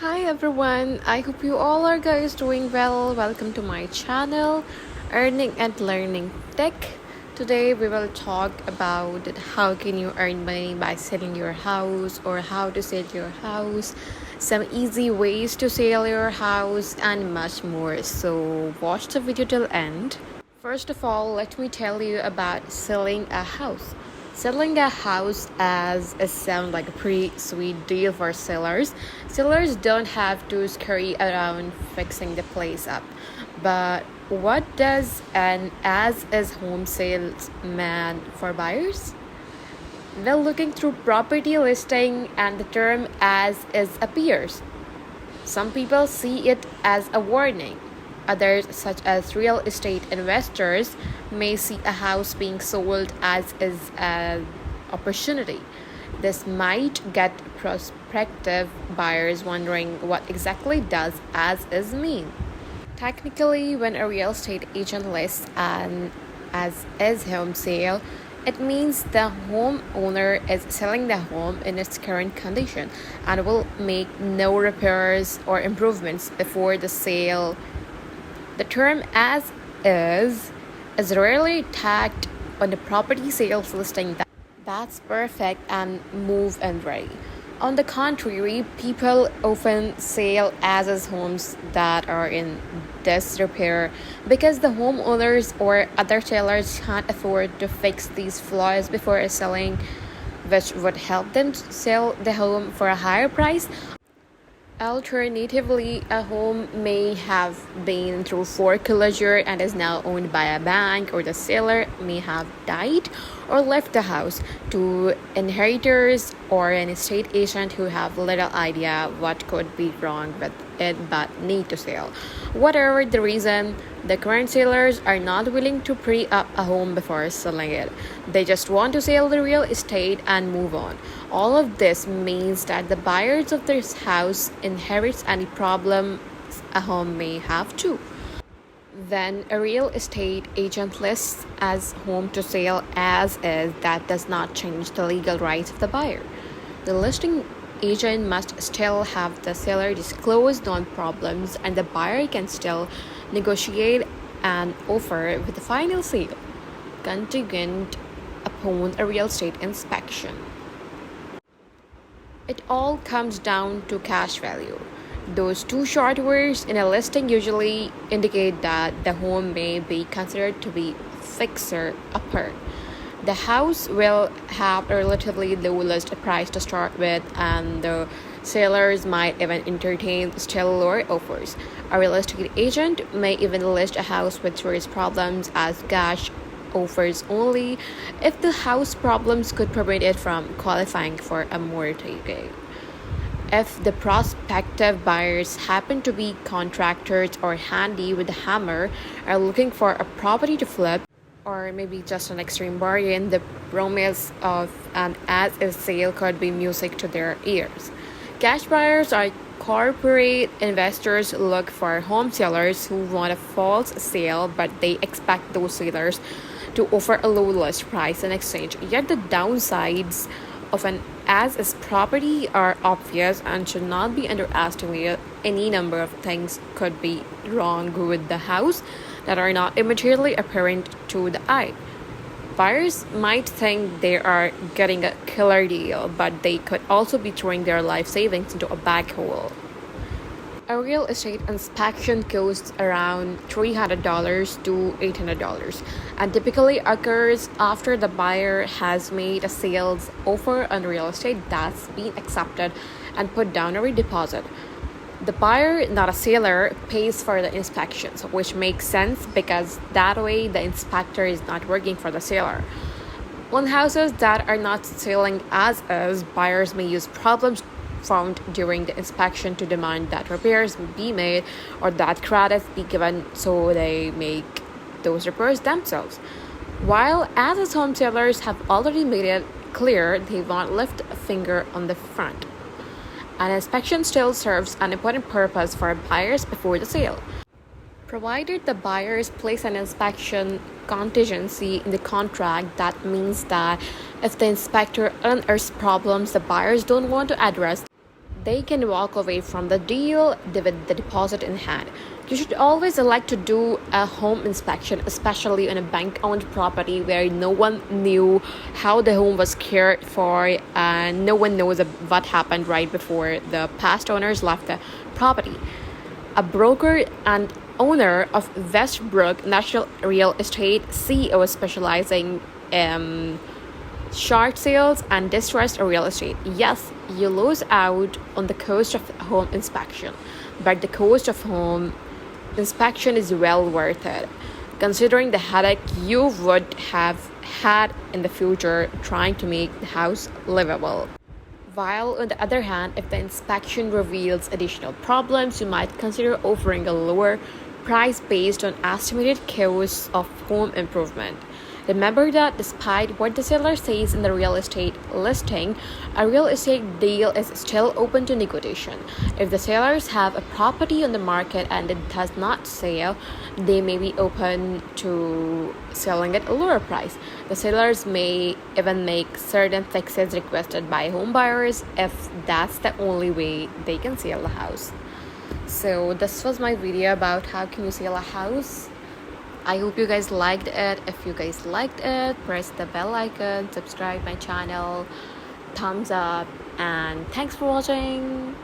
Hi everyone, I hope you all are guys doing well. Welcome to my channel, Earning and Learning Tech. Today we will talk about how can you earn money by selling your house or how to sell your house, some easy ways to sell your house and much more. So watch the video till end. First of all, let me tell you about selling a house. Selling a house as a sound like a pretty sweet deal for sellers. Sellers don't have to scurry around fixing the place up. But what does an as is home sales mean for buyers? Well, looking through property listing and the term as is appears. Some people see it as a warning. Others, such as real estate investors, may see a house being sold as is an opportunity. This might get prospective buyers wondering what exactly does as is mean. Technically, when a real estate agent lists an as is home sale, it means the homeowner is selling the home in its current condition and will make no repairs or improvements before the sale. The term as is rarely tagged on the property sales listing that's perfect and move and ready. On the contrary, people often sell as is homes that are in disrepair because the homeowners or other sellers can't afford to fix these flaws before selling, which would help them sell the home for a higher price. Alternatively, a home may have been through foreclosure and is now owned by a bank, or the seller may have died or left the house to inheritors or an estate agent who have little idea what could be wrong with it but need to sell. Whatever the reason, the current sellers are not willing to pre up a home before selling it. They just want to sell the real estate and move on. All of this means that the buyers of this house inherits any problems a home may have too. Then a real estate agent lists as home to sale as is. That does not change the legal rights of the buyer. The listing agent must still have the seller disclose known problems, and the buyer can still negotiate an offer with the final sale contingent upon a real estate inspection. It all comes down to cash value. Those two short words in a listing usually indicate that the home may be considered to be fixer upper. The house will have a relatively low list price to start with, and the sellers might even entertain still lower offers. A real estate agent may even list a house with serious problems as cash offers only if the house problems could prevent it from qualifying for a mortgage. If the prospective buyers happen to be contractors or handy with a hammer, are looking for a property to flip, or maybe just an extreme bargain, the promise of an as-is sale could be music to their ears. Cash buyers or corporate investors look for home sellers who want a false sale, but they expect those sellers to offer a low list price in exchange. Yet the downsides of an as-is property are obvious and should not be underestimated. Any number of things could be wrong with the house that are not immediately apparent to the eye. Buyers might think they are getting a killer deal, but they could also be throwing their life savings into a black hole. A real estate inspection costs around $300 to $800 and typically occurs after the buyer has made a sales offer on real estate that's been accepted and put down a deposit. The buyer, not a seller, pays for the inspections, which makes sense because that way the inspector is not working for the seller. On houses that are not selling as is, buyers may use problems found during the inspection to demand that repairs be made or that credits be given, so they make those repairs themselves. While as home sellers have already made it clear they won't lift a finger on the front, an inspection still serves an important purpose for buyers before the sale. Provided the buyers place an inspection contingency in the contract, that means that if the inspector unearths problems the buyers don't want to address, they can walk away from the deal with the deposit in hand. You should always elect to do a home inspection, especially on a bank owned property where no one knew how the home was cared for and no one knows what happened right before the past owners left the property. A broker and owner of Westbrook National Real Estate, CEO specializing in short sales and distressed real estate. Yes, you lose out on the cost of home inspection, but the cost of home inspection is well worth it, considering the headache you would have had in the future trying to make the house livable. While, on the other hand, if the inspection reveals additional problems, you might consider offering a lower price based on estimated costs of home improvement. Remember that despite what the seller says in the real estate listing, a real estate deal is still open to negotiation. If the sellers have a property on the market and it does not sell, they may be open to selling at a lower price. The sellers may even make certain fixes requested by home buyers if that's the only way they can sell the house. So this was my video about how can you sell a house. I hope you guys liked it. If you guys liked it, press the bell icon, subscribe my channel, thumbs up, and thanks for watching.